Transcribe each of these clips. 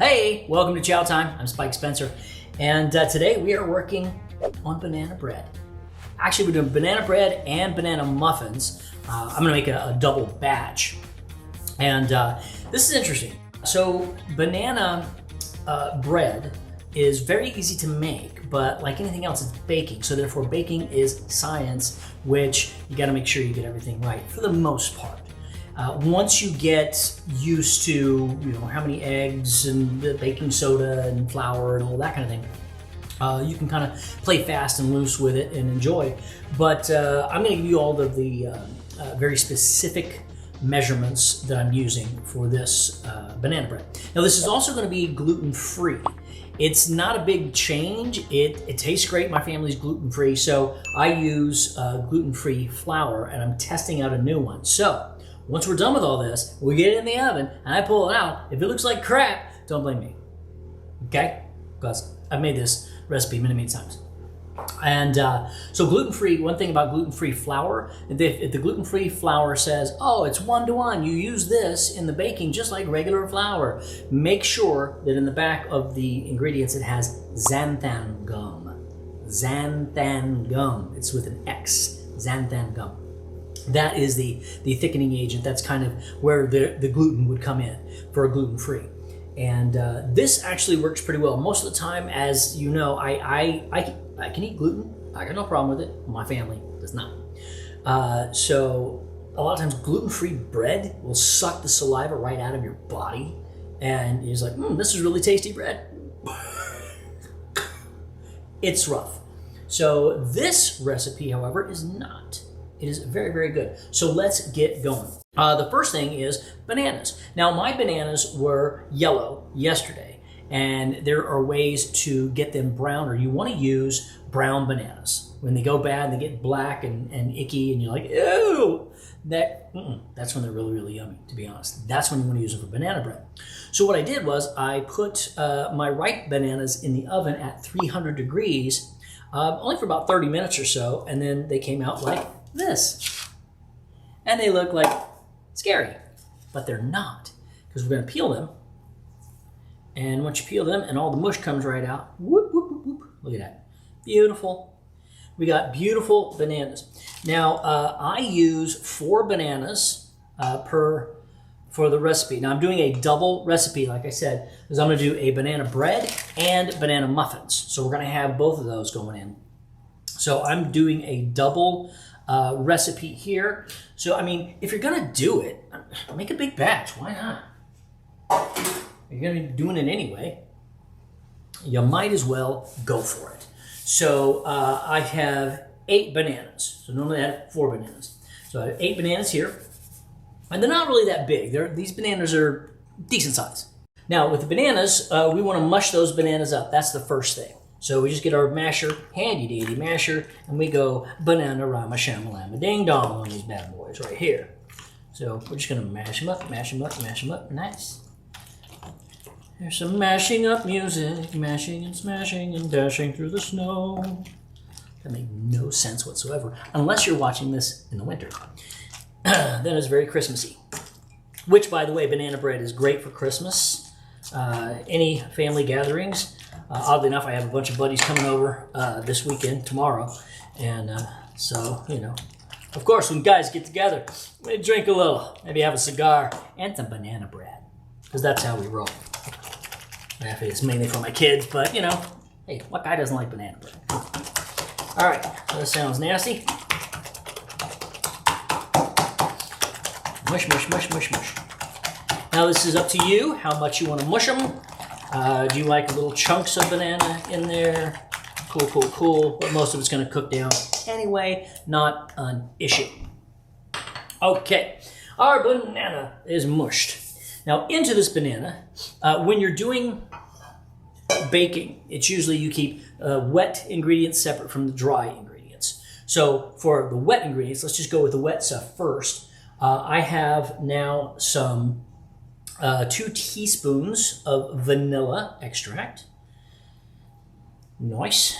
Hey, welcome to Chow Time. I'm Spike Spencer, and today we are working on banana bread. Actually, we're doing banana bread and banana muffins. I'm gonna make a double batch, and this is interesting. So banana bread is very easy to make, but like anything else, it's baking. So therefore, baking is science, which you gotta make sure you get everything right for the most part. Once you get used to, how many eggs and the baking soda and flour and all that kind of thing, you can kind of play fast and loose with it and enjoy. But I'm going to give you all of the very specific measurements that I'm using for this banana bread. Now, this is also going to be gluten-free. It's not a big change. It tastes great. My family's gluten-free, so I use gluten-free flour, and I'm testing out a new one. So once we're done with all this, we get it in the oven, and I pull it out. If it looks like crap, don't blame me, okay? Because I've made this recipe many, many times. And so gluten-free, one thing about gluten-free flour, if the gluten-free flour says, oh, it's 1-to-1, you use this in the baking just like regular flour, make sure that in the back of the ingredients it has xanthan gum. Xanthan gum. It's with an X, xanthan gum. That is the thickening agent. That's kind of where the gluten would come in for a gluten-free. And this actually works pretty well. Most of the time, as you know, I can eat gluten. I got no problem with it. My family does not. So a lot of times gluten-free bread will suck the saliva right out of your body. And you're just like, this is really tasty bread. It's rough. So this recipe, however, is not. It is very, very good. So let's get going. The first thing is bananas. Now, my bananas were yellow yesterday, and there are ways to get them brown, or you want to use brown bananas. When they go bad, they get black and icky, and you're like, ew! That's when they're really, really yummy, to be honest. That's when you want to use them for banana bread. So what I did was I put my ripe bananas in the oven at 300 degrees, only for about 30 minutes or so, and then they came out like this. And they look like scary, but they're not, because we're going to peel them. And once you peel them and all the mush comes right out, whoop, whoop, whoop, whoop. Look at that. Beautiful. We got beautiful bananas. Now, I use 4 bananas for the recipe. Now, I'm doing a double recipe, like I said, because I'm going to do a banana bread and banana muffins. So we're going to have both of those going in. So I'm doing a double recipe here. So, I mean, if you're going to do it, make a big batch. Why not? You're going to be doing it anyway. You might as well go for it. So I have 8 bananas. So normally I have 4 bananas. So I have 8 bananas here. And they're not really that big. These bananas are decent size. Now, with the bananas, we want to mush those bananas up. That's the first thing. So we just get our masher, handy dandy masher, and we go banana rama shamalama ding dong on these bad boys right here. So we're just gonna mash them up, mash them up, mash them up. Nice. There's some mashing up music, mashing and smashing and dashing through the snow. That made no sense whatsoever, unless you're watching this in the winter. Then it's very Christmassy. Which, by the way, banana bread is great for Christmas. Any family gatherings. Oddly enough, I have a bunch of buddies coming over this weekend, tomorrow. And so, of course, when guys get together, we drink a little, maybe have a cigar and some banana bread, because that's how we roll. Actually, it's mainly for my kids, but, hey, what guy doesn't like banana bread? All right, that sounds nasty. Mush, mush, mush, mush, mush. Now, this is up to you, how much you want to mush them. Do you like little chunks of banana in there? Cool, cool, cool. But most of it's going to cook down anyway. Not an issue. Okay, our banana is mushed. Now, into this banana, when you're doing baking, it's usually you keep wet ingredients separate from the dry ingredients. So for the wet ingredients, let's just go with the wet stuff first. I have now some 2 teaspoons of vanilla extract. Nice.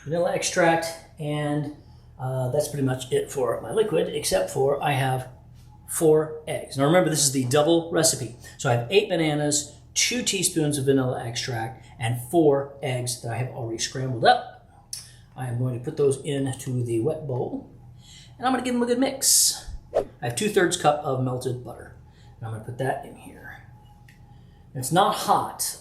Vanilla extract, and that's pretty much it for my liquid, except for I have 4 eggs. Now remember, this is the double recipe. So I have 8 bananas, 2 teaspoons of vanilla extract, and 4 eggs that I have already scrambled up. I am going to put those into the wet bowl, and I'm going to give them a good mix. I have 2/3 cup of melted butter, and I'm going to put that in here. It's not hot.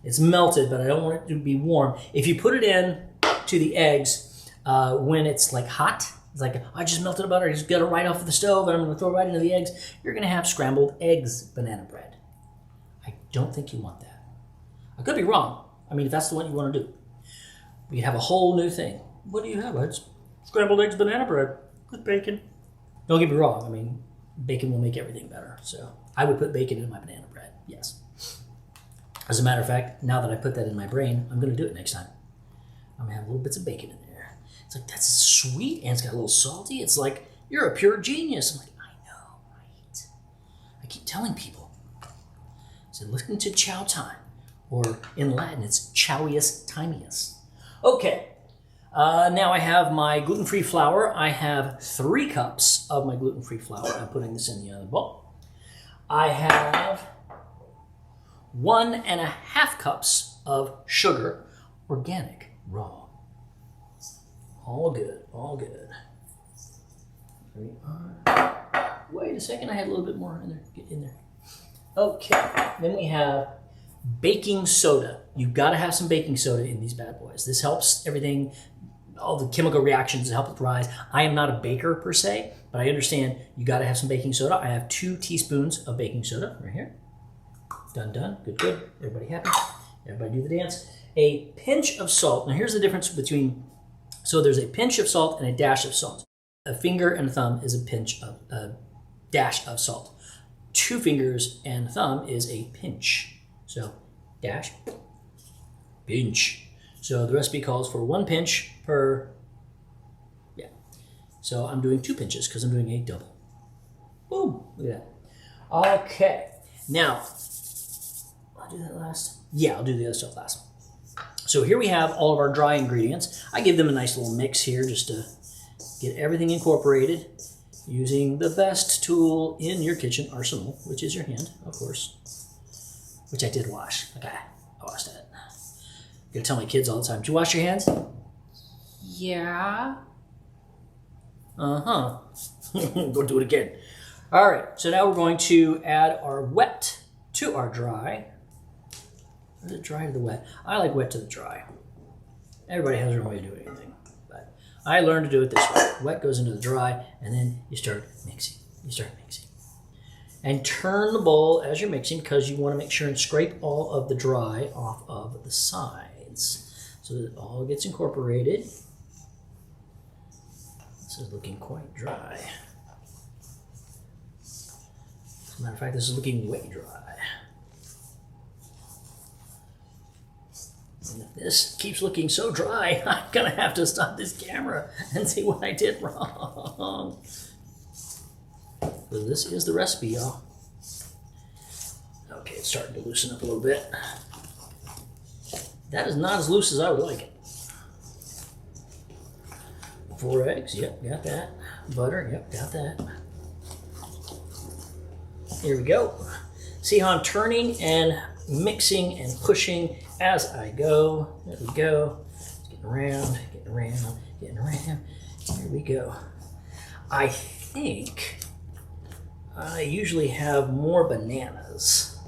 It's melted, but I don't want it to be warm. If you put it in to the eggs when it's like hot, it's like, I just melted the butter, I just got it right off of the stove, and I'm going to throw it right into the eggs, you're going to have scrambled eggs banana bread. I don't think you want that. I could be wrong. I mean, if that's the one you want to do. We could have a whole new thing. What do you have? It's scrambled eggs banana bread with bacon. Don't get me wrong. I mean, bacon will make everything better. So I would put bacon in my banana bread. Yes. As a matter of fact, now that I put that in my brain, I'm going to do it next time. I'm going to have little bits of bacon in there. It's like, that's sweet, and it's got a little salty. It's like, you're a pure genius. I'm like, I know, right? I keep telling people. So listen to Chow time. Or in Latin, it's Chowius Timius. Okay. Now I have my gluten-free flour. I have 3 cups of my gluten-free flour. I'm putting this in the other bowl. I have 1.5 cups of sugar, organic, raw. All good, all good. There we are. Wait a second, I had a little bit more in there. Get in there. Okay, then we have baking soda. You've got to have some baking soda in these bad boys. This helps everything, all the chemical reactions help it rise. I am not a baker per se, but I understand you got to have some baking soda. I have 2 teaspoons of baking soda right here. Done, done. Good, good. Everybody happy? Everybody do the dance. A pinch of salt. Now here's the difference between, so there's a pinch of salt and a dash of salt. A finger and a thumb is a dash of salt. 2 fingers and thumb is a pinch. So dash, pinch. So the recipe calls for 1 pinch per, yeah. So I'm doing 2 pinches because I'm doing a double. Boom, look at that. Okay, now, I'll do that last. Yeah, I'll do the other stuff last. So here we have all of our dry ingredients. I give them a nice little mix here just to get everything incorporated using the best tool in your kitchen arsenal, which is your hand, of course, which I did wash. Okay, I washed that. I'm gonna tell my kids all the time, "Did you wash your hands?" Yeah. Uh-huh. Go do it again. All right, so now we're going to add our wet to our dry. Or is it dry to the wet? I like wet to the dry. Everybody has their own way of doing anything, but I learned to do it this way. Wet goes into the dry, and then you start mixing. You start mixing. And turn the bowl as you're mixing because you want to make sure and scrape all of the dry off of the sides so that it all gets incorporated. This is looking quite dry. As a matter of fact, this is looking way dry. And if this keeps looking so dry, I'm going to have to stop this camera and see what I did wrong. So this is the recipe, y'all. Okay, it's starting to loosen up a little bit. That is not as loose as I would like it. 4 eggs, yep, got that. Butter, yep, got that. Here we go. See how I'm turning and mixing and pushing as I go. There we go. Getting around, getting around, getting around. Here we go. I think I usually have more bananas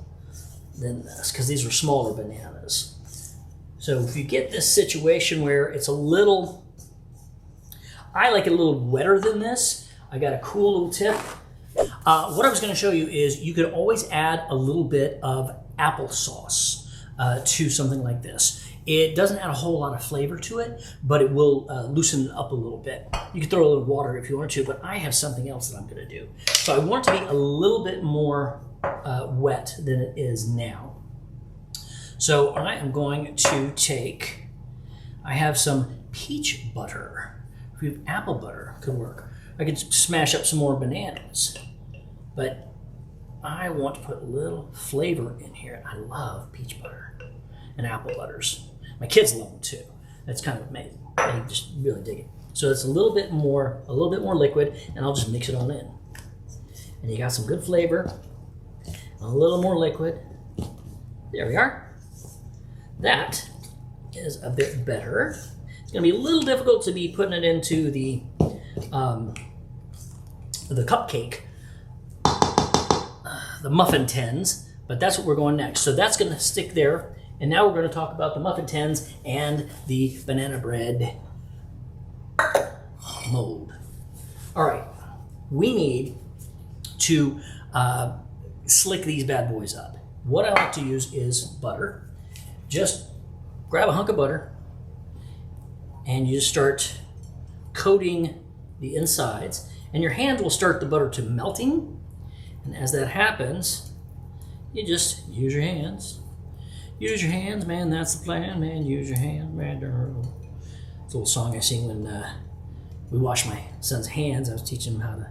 than this because these are smaller bananas. So if you get this situation where it's a little, I like it a little wetter than this. I got a cool little tip. What I was going to show you is you could always add a little bit of applesauce to something like this. It doesn't add a whole lot of flavor to it, but it will loosen it up a little bit. You can throw a little water if you want to, but I have something else that I'm going to do. So I want it to be a little bit more wet than it is now. So I am going to take, I have some peach butter. If you have apple butter, could work. I could smash up some more bananas, but I want to put a little flavor in here. I love peach butter and apple butters. My kids love them too. That's kind of amazing. They just really dig it. So it's a little bit more liquid, and I'll just mix it all in. And you got some good flavor, a little more liquid, There we are. That is a bit better. It's going to be a little difficult to be putting it into the cupcake, the muffin tins, but that's what we're going next. So that's going to stick there. And now we're going to talk about the muffin tins and the banana bread mold. All right, we need to slick these bad boys up. What I like to use is butter. Just grab a hunk of butter and you just start coating the insides, and your hand will start the butter to melting. And as that happens, you just use your hands. Use your hands, man, that's the plan, man. Use your hands, man. It's a little song I sing when we wash my son's hands. I was teaching him how to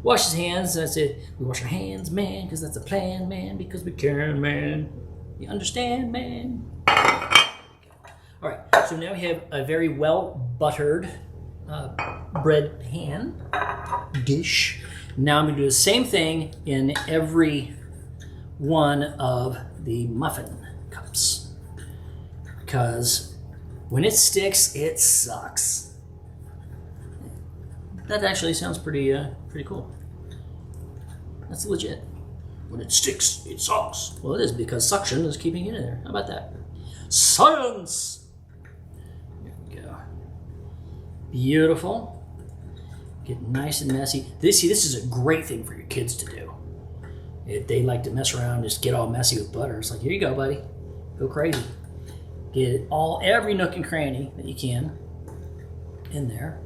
wash his hands. And I said, we wash our hands, man, because that's the plan, man, because we can, man. You understand, man? All right, so now we have a very well buttered bread pan dish. Now I'm going to do the same thing in every one of the muffin cups, because when it sticks, it sucks. That actually sounds pretty cool. That's legit. When it sticks, it sucks. Well, it is, because suction is keeping it in there. How about that? Science! There we go. Beautiful. Get nice and messy. This is a great thing for your kids to do. If they like to mess around, just get all messy with butter. It's like, here you go, buddy. Go crazy. Get every nook and cranny that you can in there.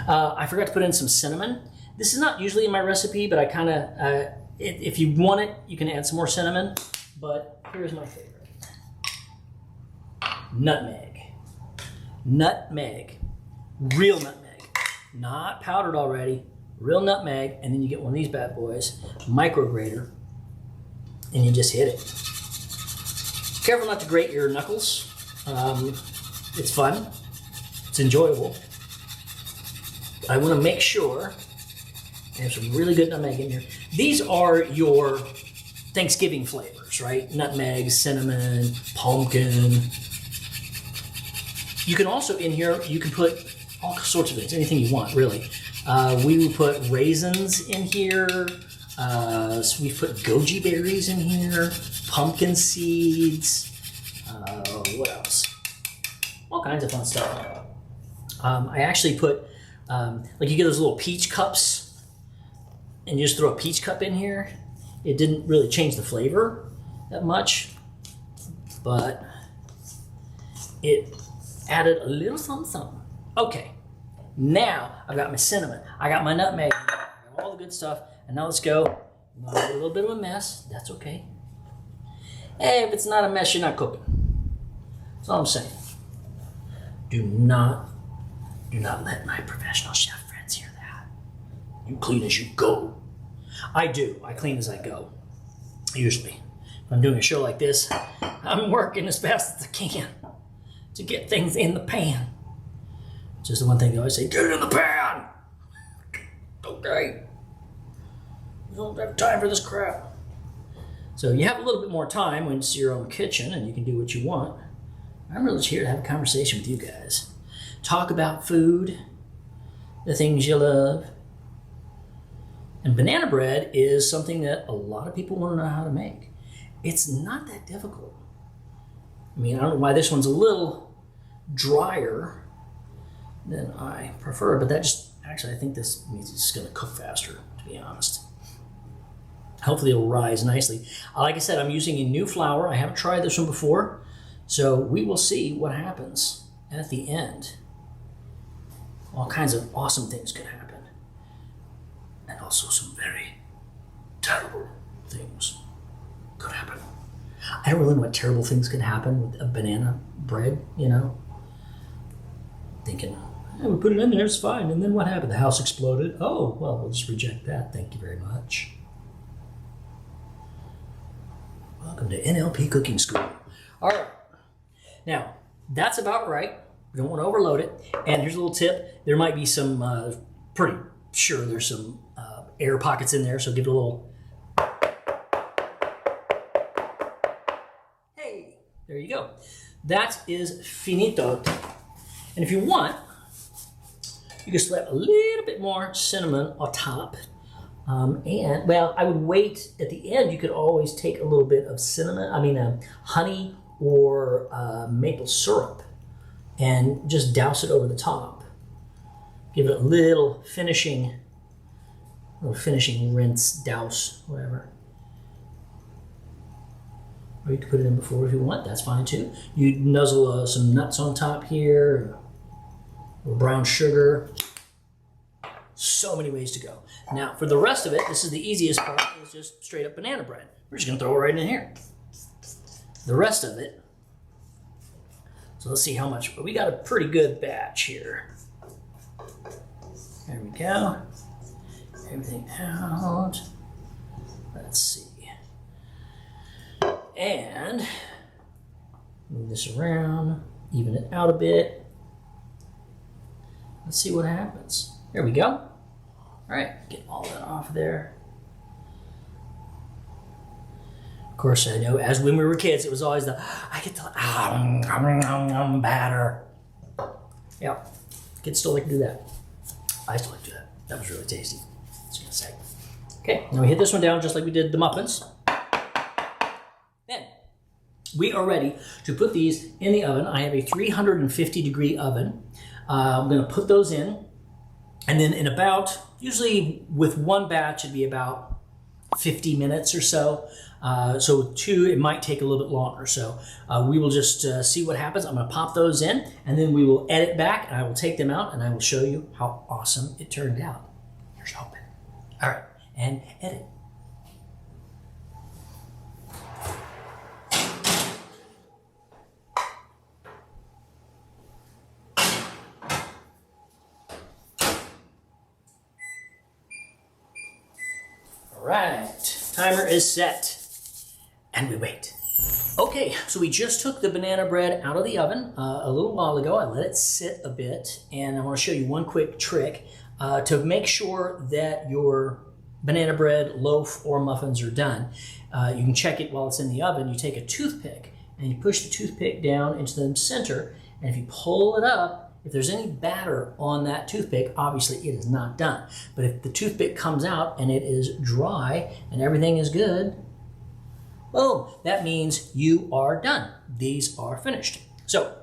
I forgot to put in some cinnamon. This is not usually in my recipe, but I kind of, if you want it, you can add some more cinnamon. But here's my favorite. Nutmeg. Nutmeg. Real nutmeg. Not powdered already. Real nutmeg. And then you get one of these bad boys, micro grater, and you just hit it. Careful not to grate your knuckles. It's fun. It's enjoyable. I want to make sure I have some really good nutmeg in here. These are your Thanksgiving flavors, right? Nutmeg, cinnamon, pumpkin. You can also, in here, you can put all sorts of things, anything you want, really. We would put raisins in here. So we put goji berries in here, pumpkin seeds. What else? All kinds of fun stuff. I actually put, like you get those little peach cups, and you just throw a peach cup in here. It didn't really change the flavor that much, but it added a little something, something. Okay, now I've got my cinnamon, I got my nutmeg, I got all the good stuff, and now let's go. A little bit of a mess, that's okay. Hey, if it's not a mess, you're not cooking. That's all I'm saying. Do not let my professional chef friends hear that. You clean as you go. I do. I clean as I go. Usually. If I'm doing a show like this, I'm working as fast as I can to get things in the pan. Just the one thing they always say, get it in the pan! Okay. You don't have time for this crap. So you have a little bit more time when it's your own kitchen and you can do what you want. I'm really just here to have a conversation with you guys. Talk about food, the things you love. And banana bread is something that a lot of people want to know how to make. It's not that difficult. I mean, I don't know why this one's a little drier than I prefer, but that just, actually I think this means it's going to cook faster, to be honest. Hopefully it'll rise nicely. Like I said, I'm using a new flour. I haven't tried this one before, so we will see what happens at the end. All kinds of awesome things could happen. And also some very terrible things could happen. I don't really know what terrible things could happen with a banana bread, you know? Thinking, hey, we put it in there, it's fine. And then what happened? The house exploded. Oh, well, we'll just reject that. Thank you very much. Welcome to NLP Cooking School. All right. Now, that's about right. We don't want to overload it. And here's a little tip. There might be some, pretty sure there's some air pockets in there, so give it a little. there you go. That is finito. And if you want, you can slap a little bit more cinnamon on top. And, well, I would wait at the end. You could always take a little bit of honey or maple syrup and just douse it over the top. Give it a little finishing rinse, douse, whatever. Or you can put it in before if you want, that's fine too. You nuzzle some nuts on top here, or brown sugar. So many ways to go. Now, for the rest of it, this is the easiest part, is just straight up banana bread. We're just gonna throw it right in here. The rest of it, so let's see how much, we got a pretty good batch here. There we go. Everything out. Let's see. And move this around, even it out a bit. Let's see what happens. There we go. All right, get all that off there. Of course, I know as when we were kids, it was always I get to batter. Yeah, kids still like to do that. I still like to do that. That was really tasty. I was gonna say. Okay, now we hit this one down just like we did the muffins. Then we are ready to put these in the oven. I have a 350-degree oven. I'm gonna put those in, and then in about, usually with one batch, it'd be about 50 minutes or so. So two, it might take a little bit longer. So we will just see what happens. I'm gonna pop those in, and then we will edit back, and I will take them out, and I will show you how awesome it turned out. Here's hoping. All right, and edit. All right, timer is set. And we wait. Okay, so we just took the banana bread out of the oven a little while ago. I let it sit a bit, and I want to show you one quick trick to make sure that your banana bread, loaf, or muffins are done. You can check it while it's in the oven. You take a toothpick, and you push the toothpick down into the center, and if you pull it up, if there's any batter on that toothpick, obviously it is not done. But if the toothpick comes out and it is dry and everything is good, boom, that means you are done. These are finished. So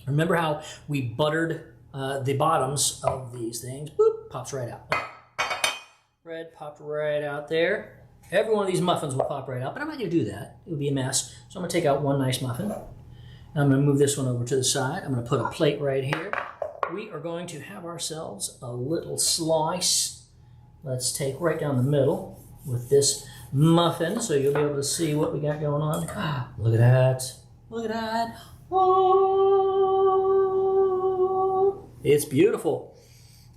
remember how we buttered the bottoms of these things? Boop, pops right out. Bread popped right out there. Every one of these muffins will pop right out, but I'm not gonna do that. It would be a mess. So I'm gonna take out one nice muffin. And I'm gonna move this one over to the side. I'm gonna put a plate right here. We are going to have ourselves a little slice. Let's take right down the middle with this muffin, so you'll be able to see what we got going on. Look at that. Look at that. Oh, it's beautiful.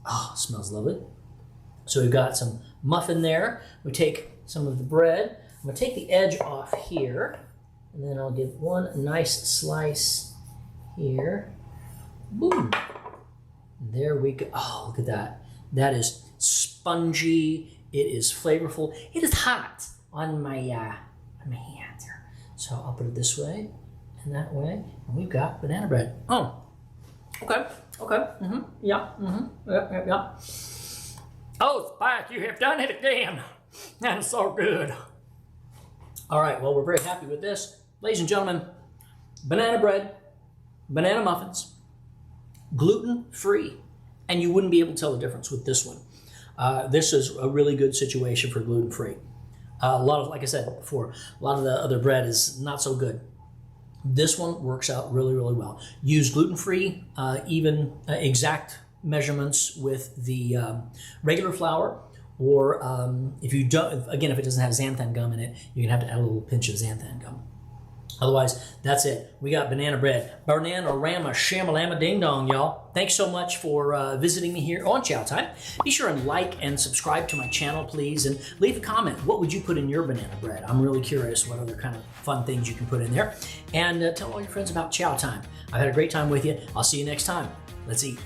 Oh, it smells lovely. So we've got some muffin there. We take some of the bread. I'm gonna take the edge off here, and then I'll give one nice slice here. Boom. There we go. Oh, look at that. That is spongy. It is flavorful. It is hot on my hands here. So I'll put it this way and that way, and we've got banana bread. Oh, okay, okay, yeah, yeah. Oh, Spike, you have done it again. That's so good. All right, well, we're very happy with this. Ladies and gentlemen, banana bread, banana muffins, gluten-free, and you wouldn't be able to tell the difference with this one. This is a really good situation for gluten-free. A lot of, like I said before, a lot of the other bread is not so good. This one works out really, really well. Use gluten-free, even exact measurements with the regular flour, or if you don't, again, if it doesn't have xanthan gum in it, you're gonna have to add a little pinch of xanthan gum. Otherwise, that's it. We got banana bread. Banana-rama, shamalama, ding-dong, y'all. Thanks so much for visiting me here on Chow Time. Be sure and like and subscribe to my channel, please, and leave a comment. What would you put in your banana bread? I'm really curious what other kind of fun things you can put in there. And tell all your friends about Chow Time. I've had a great time with you. I'll see you next time. Let's eat.